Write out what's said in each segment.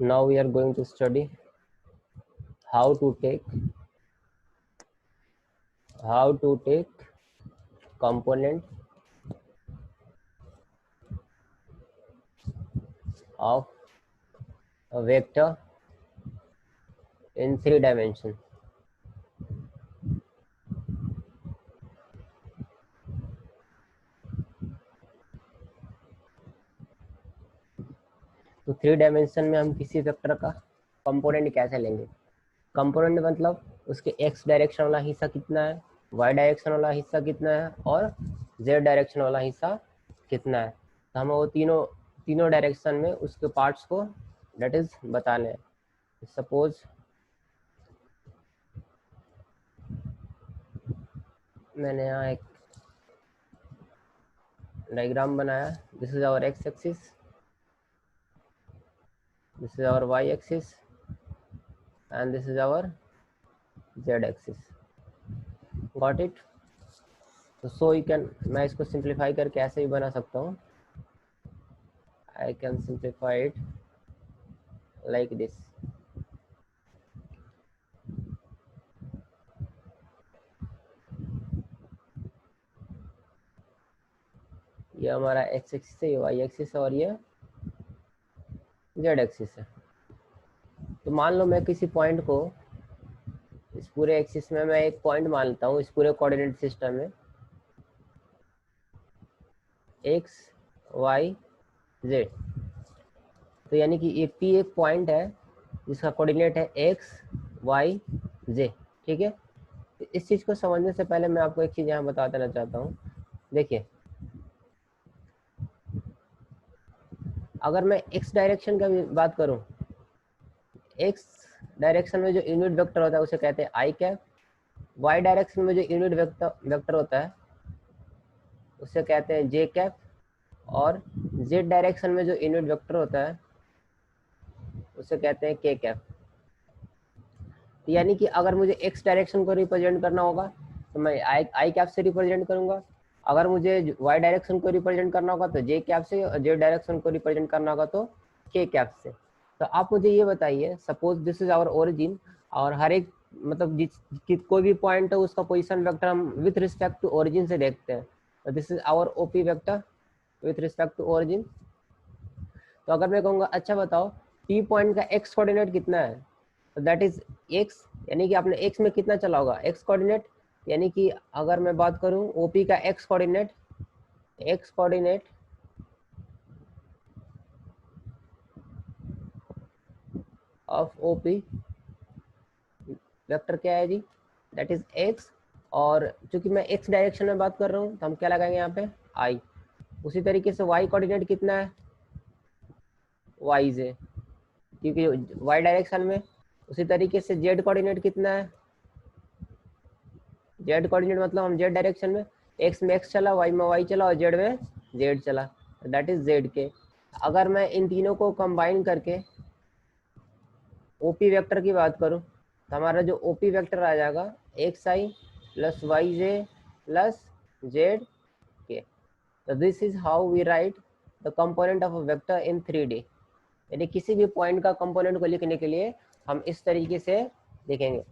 Now we are going to study how to take component of a vector in 3 dimensions. तो 3 dimension में हम किसी vector का component कैसे लेंगे? कंपोनेंट मतलब उसके एक्स डायरेक्शन वाला हिस्सा कितना है, वाई डायरेक्शन वाला हिस्सा कितना है और जेड डायरेक्शन वाला हिस्सा कितना है। तो हमें वो तीनों डायरेक्शन में उसके पार्ट्स को डेट इज बताने हैं। सपोज मैंने यहाँ एक डायग्राम बनाया, this is our X axis, this is our Y axis and this is our Z axis. Got it? तो सो यू कैन, मैं इसको सिंप्लीफाई करके ऐसे ही बना सकता हूँ। I can simplify it like this. ये हमारा एक्स एक्सिस है, ये वाई एक्सिस है और ये जेड एक्सिस है। तो मान लो मैं किसी पॉइंट को इस पूरे एक्सिस में मैं एक पॉइंट मान लेता हूँ, इस पूरे कोऑर्डिनेट सिस्टम में एक्स वाई जेड। तो यानी कि ये पी एक पॉइंट है जिसका कोऑर्डिनेट है एक्स वाई जे। ठीक है, तो इस चीज़ को समझने से पहले मैं आपको एक चीज़ यहाँ बता देना चाहता हूँ। देखिए, अगर मैं एक्स डायरेक्शन का भी बात करूँ, एक्स डायरेक्शन में जो यूनिट वेक्टर होता है उसे कहते हैं आई कैप। वाई डायरेक्शन में जो यूनिट वेक्टर होता है उसे कहते हैं जे कैप। और जेड डायरेक्शन में जो यूनिट वेक्टर होता है उसे कहते हैं के कैप। यानी कि अगर मुझे एक्स डायरेक्शन को रिप्रेजेंट करना होगा तो मैं आई कैप से रिप्रेजेंट करूंगा, अगर मुझे वाई डायरेक्शन को रिप्रेजेंट करना होगा तो जे कैप से, और जेड डायरेक्शन को रिप्रेजेंट करना होगा तो के कैप से। तो आप मुझे ये बताइए, suppose this is our origin, और हर एक मतलब कोई भी पॉइंट है उसका पोजीशन वेक्टर हम विथ रिस्पेक्ट टू ओरिजिन से देखते हैं। तो this is our OP vector with respect to origin. तो अगर मैं कहूँगा अच्छा बताओ पी पॉइंट का एक्स कोऑर्डिनेट कितना है, तो दैट इज एक्स, यानी कि आपने एक्स में कितना चला होगा, एक्स कोऑर्डिनेट। यानी कि अगर मैं बात करूं ओपी का X coordinate of OP vector क्या है जी, दैट इज एक्स। और चूंकि मैं एक्स डायरेक्शन में बात कर रहा हूं तो हम क्या लगाएंगे यहाँ पे आई। उसी तरीके से वाई कोऑर्डिनेट कितना है, वाई जे, क्योंकि वाई डायरेक्शन में। उसी तरीके से जेड कोऑर्डिनेट कितना है, जेड कोऑर्डिनेट मतलब हम जेड डायरेक्शन में, एक्स में एक्स चला, वाई में वाई चला और जेड में जेड चला, दैट इज जेड के। अगर मैं इन तीनों को कंबाइन करके ओपी वेक्टर की बात करूं तो हमारा जो ओपी वेक्टर आ जाएगा X I plus Y J plus Z K. तो this is how we write the component of a vector in 3D। यानी किसी भी पॉइंट का कंपोनेंट को लिखने के लिए हम इस तरीके से लिखेंगे।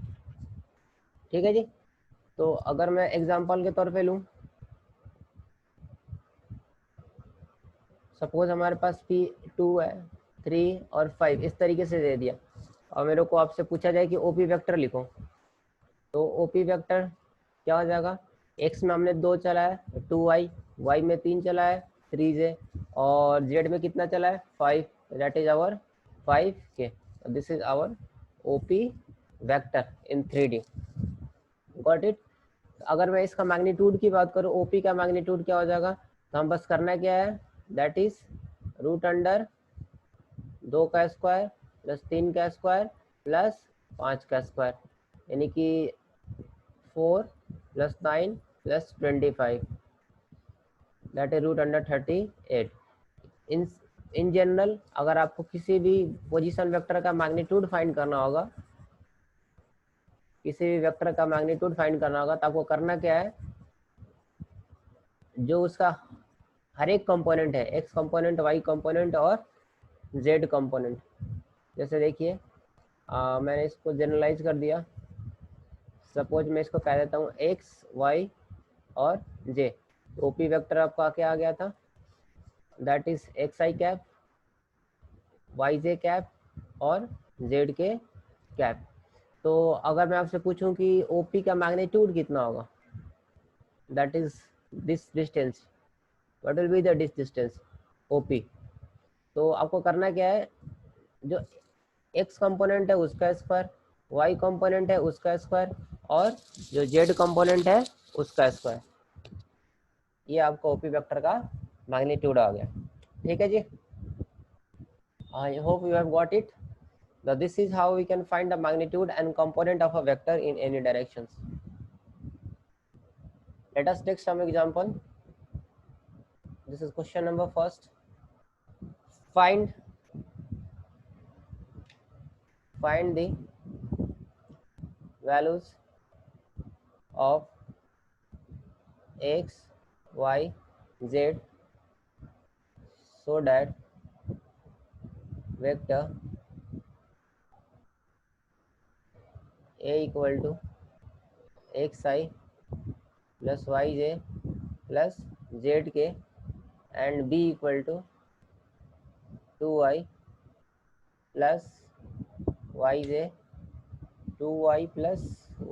ठीक है जी। तो अगर मैं एग्जांपल के तौर पे लूं, सपोज हमारे पास P2 है, 3 और 5 इस तरीके से दे दिया, और मेरे को आपसे पूछा जाए कि ओपी वेक्टर लिखो, तो ओपी वेक्टर क्या हो जाएगा, एक्स में हमने 2 चला है 2y, वाई में 3 चला है 3j, और जेड में कितना चला है 5, that is our 5k। This is our OP vector in 3D। Got it? अगर मैं इसका मैग्नीट्यूड की बात करूँ, ओपी का मैग्नीट्यूड क्या हो जाएगा, तो हम बस करना क्या है, दैट इज रूट अंडर 2 का स्क्वायर प्लस 3 का स्क्वायर प्लस 5 का स्क्वायर, यानी कि 4 plus 9 plus 25, that is root under 38। In general अगर आपको किसी भी पोजीशन वेक्टर का मैग्नीट्यूड फाइंड करना होगा, किसी भी वेक्टर का मैग्नीट्यूड फाइंड करना होगा तो आपको करना क्या है, जो उसका हर एक कंपोनेंट है, एक्स कंपोनेंट, वाई कंपोनेंट और जेड कंपोनेंट, जैसे देखिए मैंने इसको जनरलाइज कर दिया। सपोज मैं इसको कह देता हूँ एक्स वाई और जे। ओपी वेक्टर आपका क्या आ गया था, that is X I cap, Y J cap और जेड के कैप। तो अगर मैं आपसे पूछूं कि ओपी का मैग्नीट्यूड कितना होगा, that is this distance, what will be the this distance OP. तो आपको करना क्या है, जो एक्स कंपोनेंट है उसका स्क्वायर, वाई कंपोनेंट है उसका स्क्वायर और जो जेड कंपोनेंट है उसका स्क्वायर, ये आपका ओपी वेक्टर का मैग्नीट्यूड आ गया। ठीक है जी, I hope you have got it. Now this is how we can find the magnitude and component of a vector in any directions. Let us take some example. This is question number first. Find the values of x, y, z so that vector a equal to xi plus yj plus zk and b equal to 2y plus yj 2y plus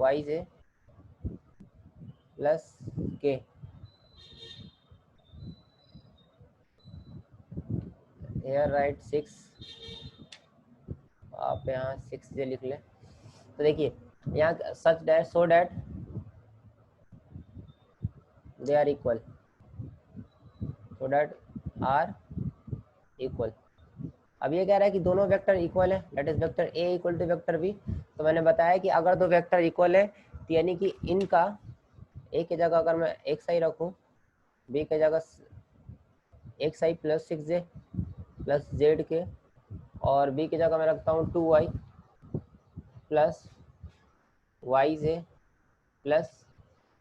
yj plus k। here write 6, आप यहाँ 6j लिख लें। तो देखिए यहाँ such that so that they are equal, so that are equal. अब ये कह रहा है कि दोनों वेक्टर इक्वल है, that is vector A equal to vector B. तो मैंने बताया कि अगर दो वेक्टर इक्वल है तो यानी कि इनका ए की जगह अगर मैं एक्स आई रखूँ, बी की जगह x I plus 6j plus Z के, और बी की जगह मैं रखता हूँ 2y plus Y J plus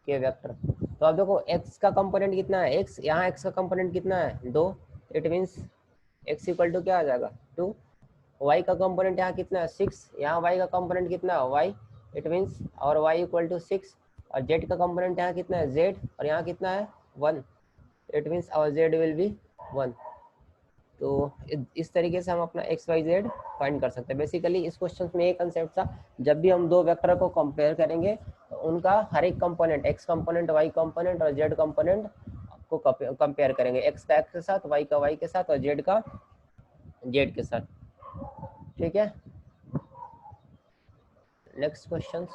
के वेक्टर। तो अब देखो x का कंपोनेंट कितना है, x यहाँ x का कंपोनेंट कितना है 2, it means x equal to क्या आ जाएगा 2। y का कंपोनेंट यहाँ कितना है 6, यहाँ y का कंपोनेंट कितना है y, इट मीन्स और y इक्वल टू 6। और z का कंपोनेंट यहाँ कितना है z और यहाँ कितना है 1, इट मीन्स और z विल बी 1। तो इस तरीके से हम अपना एक्स वाई जेड फाइंड कर सकते हैं। बेसिकली इस क्वेश्चन में एक कंसेप्ट था, जब भी हम दो वेक्टर को कंपेयर करेंगे तो उनका हर एक component X component Y component और जेड कंपोनेंट को कंपेयर करेंगे, एक्स का एक्स के साथ, वाई का वाई के साथ और जेड का जेड के साथ। ठीक है, नेक्स्ट क्वेश्चन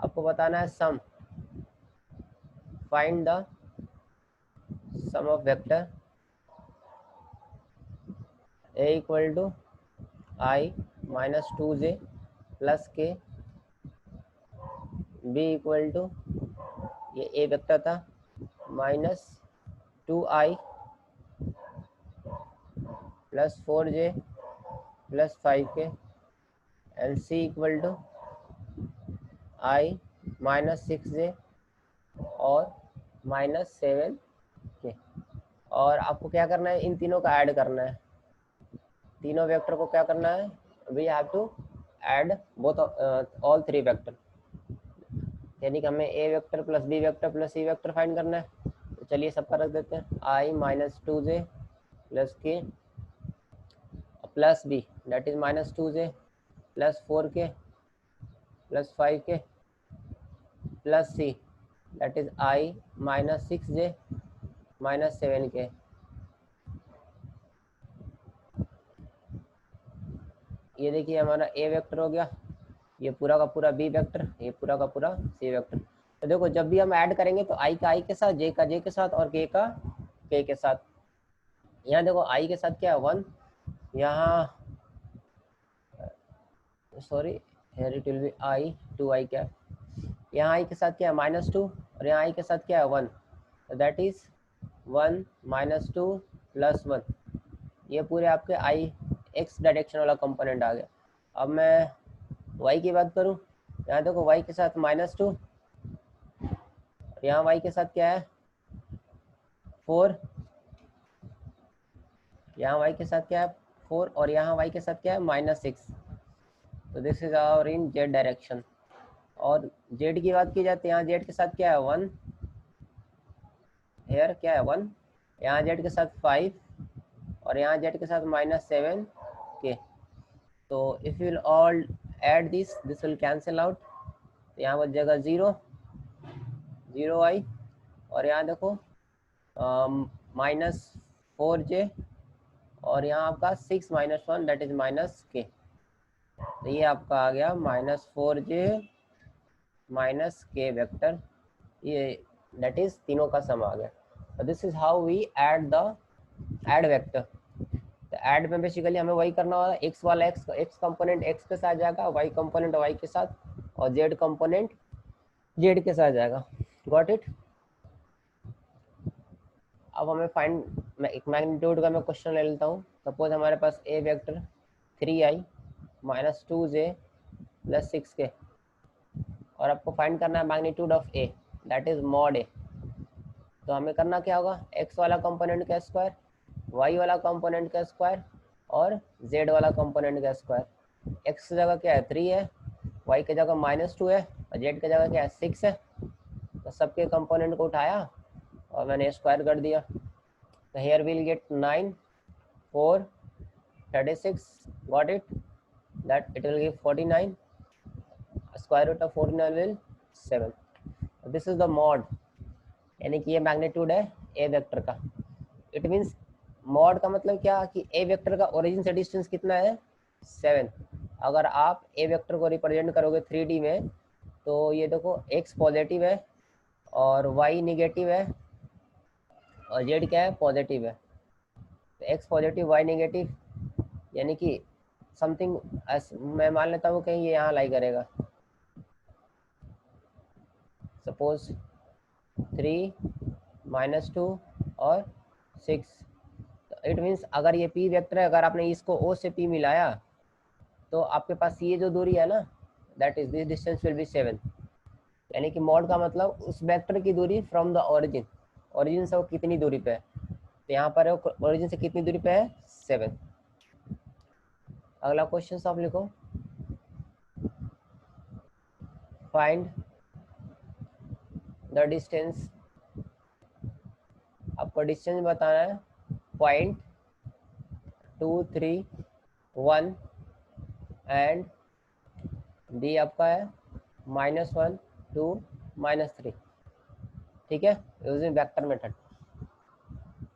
आपको बताना है sum, find the sum of vector a equal to i minus 2j plus k, b equal to ये a वेक्टर था minus 2i plus 4j plus 5k and c equal to i minus 6j और minus 7k। और आपको क्या करना है, इन तीनों का ऐड करना है, तीनों वेक्टर को क्या करना है, we have to add both all three vector, यानी कि हमें a vector plus b vector plus c vector find करना है। तो चलिए सबका रख देते हैं, i minus 2j plus k plus b that is minus 2j plus 4k plus 5k plus c that is i minus 6j minus 7k। ये देखिए हमारा ए वेक्टर हो गया, ये पूरा का पूरा बी वेक्टर, ये पूरा का पूरा सी वेक्टर। तो देखो जब भी हम ऐड करेंगे तो आई का आई के साथ, जे का जे के साथ और के का के के साथ। यहाँ देखो आई के साथ क्या है 1, यहाँ sorry here it will be I 2i क्या, यहाँ आई के साथ क्या है माइनस 2 और यहाँ आई के साथ क्या है 1, दैट इज 1 माइनस 2 प्लस 1। ये पूरे आपके आई एक्स डायरेक्शन वाला कंपोनेंट आ गया। अब मैं y की बात करूं, यहाँ देखो y के साथ माइनस 2, यहाँ y के साथ क्या है 4, यहाँ y के साथ क्या है 4 और यहाँ y के साथ क्या है -6, तो this is our in z डायरेक्शन। और z की बात की जाए तो यहाँ z के साथ क्या है 1, हेयर क्या है 1, यहाँ z के साथ 5 और यहाँ z के साथ -7 के। तो if will all add this will cancel out, तो यहाँ बच जाएगा 0 0i और यहाँ देखो -4j और यहाँ आपका 6 - 1 दैट इज -k। तो ये आपका आ गया -4j -k वेक्टर, ये दैट इज तीनों का सम आ गया। This is how we add the add vector. तो ऐड में बेसिकली हमें वही करना होगा, x वाला x कंपोनेंट x के साथ जाएगा, y कंपोनेंट y के साथ और z कंपोनेंट z के साथ जाएगा। Got it. अब हमें फाइंड एक मैग्नीट्यूड का मैं क्वेश्चन ले लेता हूँ। सपोज हमारे पास a vector 3i - 2j + 6k और आपको फाइंड करना है magnitude of a that is mod a। तो हमें करना क्या होगा, x वाला कंपोनेंट का स्क्वायर, y वाला कंपोनेंट का स्क्वायर और z वाला कंपोनेंट का स्क्वायर। x की जगह क्या है 3 है, y की जगह -2 है और z की जगह क्या है 6 है। तो सबके कंपोनेंट को उठाया और मैंने स्क्वायर कर दिया। तो here will get 9 4 36, got it, that it will give 49, square root of 49 will 7। This is the mod, यानी कि ये मैग्नीट्यूड है ए वेक्टर का। इट मीन्स मॉड का मतलब क्या कि ए वेक्टर का ओरिजिन से डिस्टेंस कितना है 7। अगर आप ए वेक्टर को रिप्रेजेंट करोगे 3D में तो ये देखो x पॉजिटिव है और y निगेटिव है और z क्या है पॉजिटिव है। तो x पॉजिटिव y नेगेटिव, यानी कि समथिंग मैं मान लेता हूँ कहीं ये यहाँ लाई करेगा। सपोज 3 -2 और 6। इट मीन्स अगर ये p वेक्टर है, अगर आपने इसको o से p मिलाया तो आपके पास ये जो दूरी है ना that is this distance will be 7। यानी कि मॉड का मतलब उस वेक्टर की दूरी फ्रॉम द ओरिजिन, ओरिजिन से वो कितनी दूरी पे है। तो यहाँ पर ओरिजिन से कितनी दूरी पे है 7। अगला क्वेश्चन आप लिखो, फाइंड द डिस्टेंस। आपको डिस्टेंस बताना है 0.231 एंड डी आपका है -1 2 -3। ठीक है, यूजिंग वेक्टर मेथड।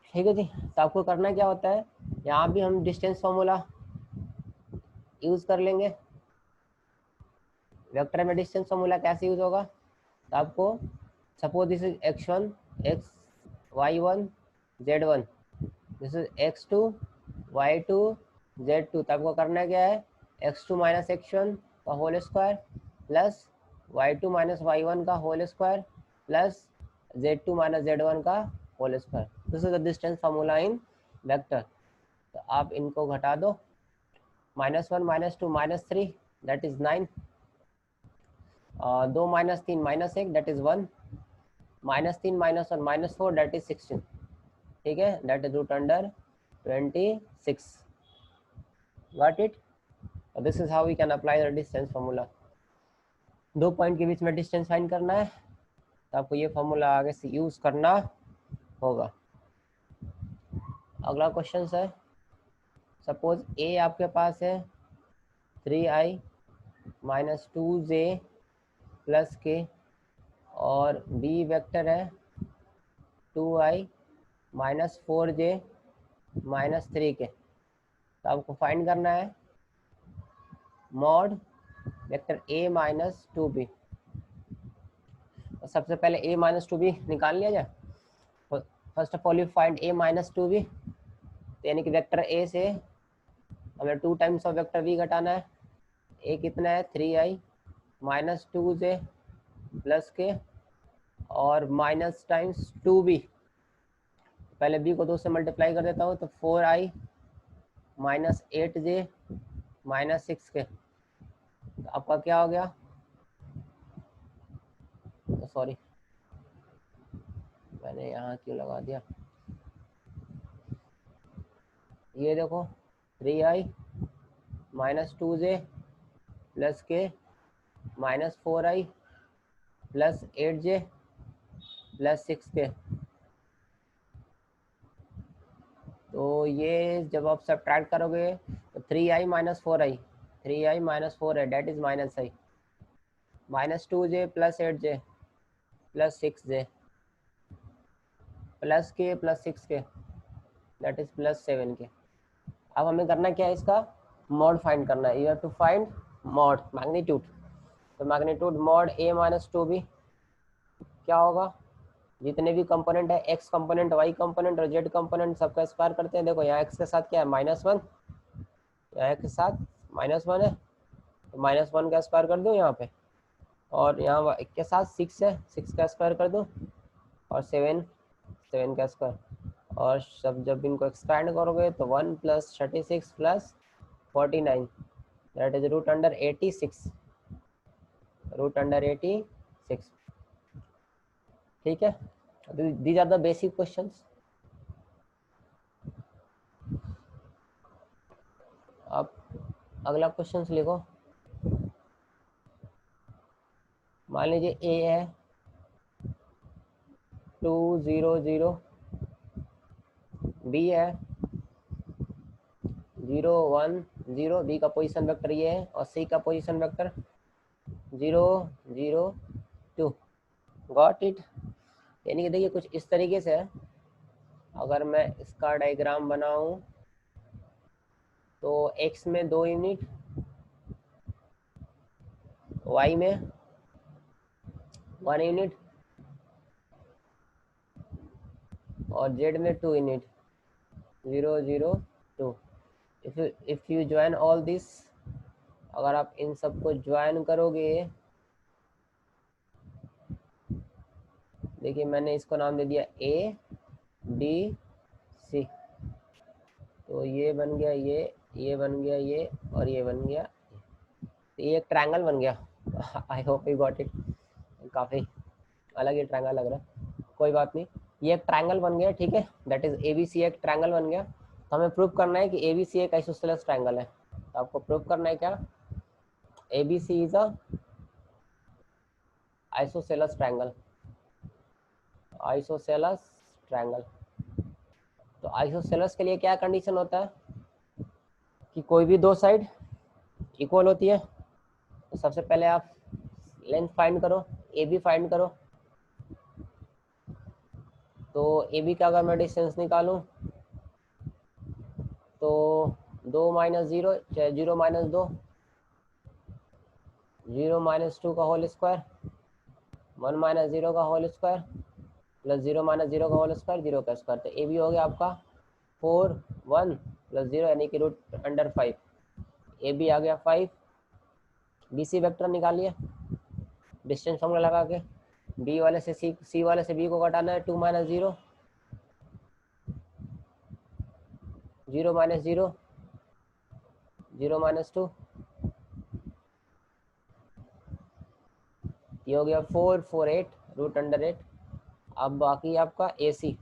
ठीक है जी। तो आपको करना क्या होता है, यहाँ भी हम डिस्टेंस फॉर्मूला यूज कर लेंगे। वेक्टर में डिस्टेंस फॉर्मूला कैसे यूज होगा, तो आपको suppose this is x1 x y1 z1, this is x2 y2 z2। तो आपको करना क्या है x2 - x1 का whole square plus y2 - y1 का whole square plus z2 - z1 का whole square. This is the distance formula in vector. तो आप इनको घटा दो, -1 -2 -3 that is 9, 2 - 3 -1 that is 1, -3 -1 -4 that is 16। ठीक है, that is root under 26। Got it. This is how we can apply the distance formula. दो point के बीच में डिस्टेंस फाइंड करना है तो आपको ये फार्मूला आगे से यूज करना होगा। अगला क्वेश्चन है, सपोज ए आपके पास है 3i - 2j + k और बी वेक्टर है 2i - 4j - 3k। तो आपको फाइंड करना है मॉड वेक्टर a - 2b। तो सबसे पहले a - 2b निकाल लिया जाए। First of all you find a - 2b, तो यानी कि वेक्टर a से हमें 2 टाइम्स ऑफ वेक्टर b घटाना है। a कितना है 3i - 2j + k और माइनस टाइम्स 2b। पहले b को 2 से मल्टीप्लाई कर देता हूँ तो 4i - 8j - 6k। तो आपका क्या हो गया, सॉरी मैंने यहाँ क्यों लगा दिया, ये देखो 3i minus 2j plus k minus 4i plus 8j plus 6k। तो ये जब आप सब्ट्रैक्ट करोगे तो 3i minus 4i, 3i minus 4i that is minus i, minus 2j plus 8j plus 6j plus k plus 6k that is plus 7k। अब हमें करना क्या है, इसका मॉड फाइंड करना है। You have to find mod magnitude. तो magnitude mod a minus 2b क्या होगा, जितने भी कंपोनेंट है x कंपोनेंट, y कंपोनेंट और z कंपोनेंट सबका स्क्वायर करते हैं। देखो यहाँ x के साथ क्या है -1, यहाँ x के साथ -1 है तो -1 का स्क्वायर कर दूँ यहाँ पे, और यहाँ के साथ 6 है, 6 का स्क्वायर कर दूँ, और 7 का स्क्वायर, और सब जब इनको एक्सपैंड करोगे तो 1 + 36 + 49 that is root under 86, root under 86। ठीक है, these are the basic questions. आप अगला क्वेश्चन लिखो। मान लीजिए ए है 2 0 0, बी है 0 1 0, बी का पोजीशन वेक्टर ये है, और सी का पोजीशन वेक्टर 0 0 2। Got it. यानी कि देखिए कुछ इस तरीके से है। अगर मैं इसका डायग्राम बनाऊं तो x में 2 यूनिट, y में 1 यूनिट और z में 2 unit 0 0 2। If you join all this, अगर आप इन सबको ज्वाइन करोगे, देखिए मैंने इसको नाम दे दिया ए बी सी, तो ये बन गया ये बन गया ये, और ये बन गया, तो ये एक ट्रायंगल बन गया। आई होप यू गॉट इट। काफ़ी अलग ही ट्रायंगल लग रहा है, कोई बात नहीं, ये एक ट्रायंगल बन गया। ठीक है, that is A B C एक ट्रायंगल बन गया। तो हमें प्रूव करना है कि ए बी सी एक आइसोसेलेस ट्रायंगल है। तो आपको प्रूव करना है क्या, A B C is a isosceles triangle, isosceles triangle. तो आइसोसेलेस के लिए क्या कंडीशन होता है कि कोई भी दो साइड इक्वल होती है। तो सबसे पहले आप लेंथ फाइंड करो, ए बी फाइंड करो। तो ए बी का अगर मैं डिस्टेंस निकालूं तो 2 - 0 0 - 2, 0 - 2 का होल स्क्वायर, 1 - 0 का होल स्क्वायर प्लस 0 - 0 का होल स्क्वायर, 0 का स्क्वायर। तो ए बी हो गया आपका 4 1 + 0 यानी कि रूट अंडर 5। ए बी आ गया 5। बी सी वेक्टर निकालिए डिस्टेंस फॉर्मूला लगा के। बी वाले से सी वाले से बी को घटाना है, 2 - 0 0 - 0 0 - 2, ये हो गया 4 4 8 रूट अंडर 8। अब बाकी आपका ए सी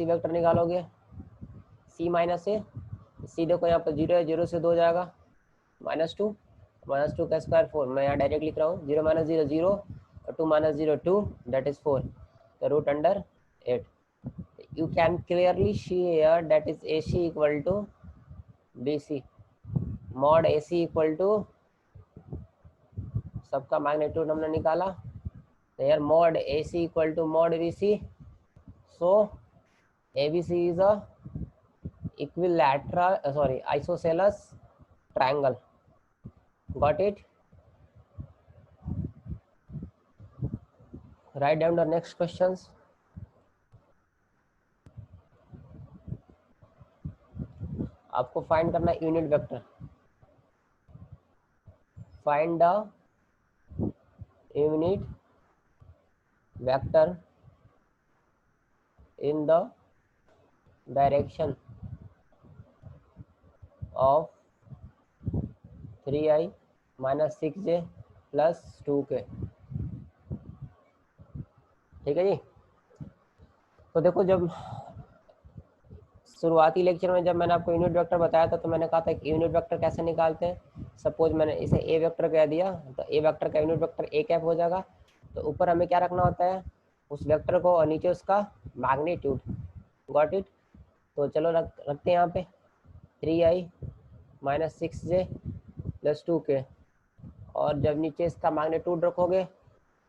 वेक्टर निकालोगे, सी माइनस ए, सी देखो यहाँ पर 0 है, 0 से 2 जाएगा, -2 का स्क्वायर 4। मैं यहाँ डायरेक्ट लिख रहा हूँ, 0 - 0 0 और 2 - 0 2 that is 4, the root under 8। you can clearly see here that is AC equal to BC, mod AC equal to, सबका मैग्नीट्यूड हमने निकाला, तो यार mod AC equal to mod BC, so ABC is a equilateral isosceles triangle. Got it? Write down the next questions. आपको find करना है unit vector. Find the unit vector in the direction of 3i minus 6j plus 2k। ठीक है जी। तो देखो जब शुरुआती lecture में जब मैंने आपको यूनिट वेक्टर बताया था तो मैंने कहा था कि यूनिट वेक्टर कैसे निकालते हैं। सपोज मैंने इसे ए वेक्टर कह दिया तो ए वेक्टर का यूनिट वेक्टर ए कैप हो जाएगा। तो ऊपर हमें क्या रखना होता है, उस वेक्टर को, और नीचे उसका मैग्नीट्यूड। Got it. तो चलो रखते हैं यहाँ पे 3i minus 6j plus 2k, और जब नीचे इसका मैग्नीट्यूड रखोगे,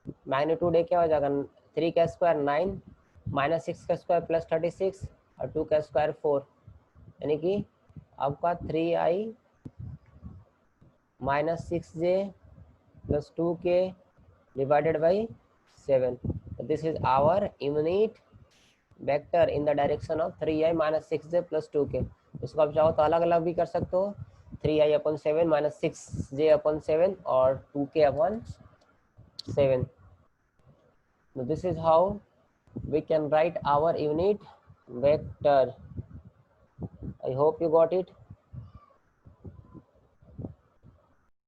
मैग्नीट्यूड ए क्या हो जाएगा, 3 का स्क्वायर 9 माइनस 6 का स्क्वायर प्लस 36 और 2 का स्क्वायर 4, यानी कि आपका 3i minus 6j plus 2k divided by 7। This is our unit vector in the direction of 3i minus 6j plus 2k। इसको आप चाहो तो अलग अलग भी कर सकते हो, 3i upon 7 minus 6j upon 7 और 2k upon 7। This is how we can write our unit vector. I hope you got it.